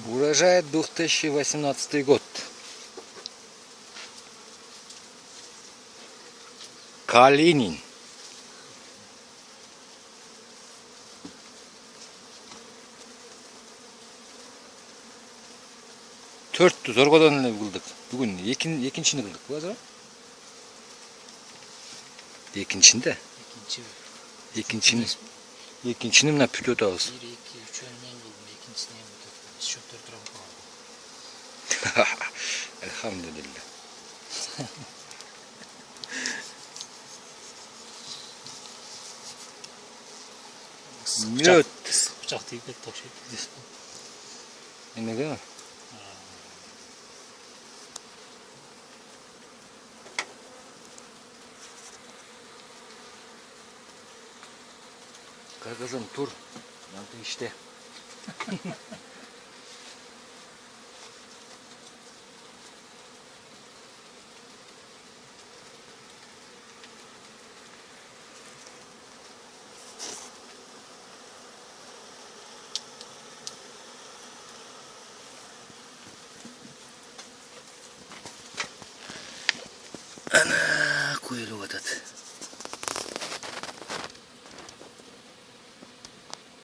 Урожай 2018 год. Калинин. Төрттү торгодон эле кылдык. Бүгүн экинчини кылдык. Базар. Экинчинде. Экинчини мына бүтүп атабыз. 1, 2, 3 мен кылдым, экинчисini эми бүтөттүм. Счеттер турам калды. Элхамдулилля. Мед. Бычак тийип кетти окшойт. Эмеге? Кыргызым тур. Мынты иште. Ана, коелуп атат.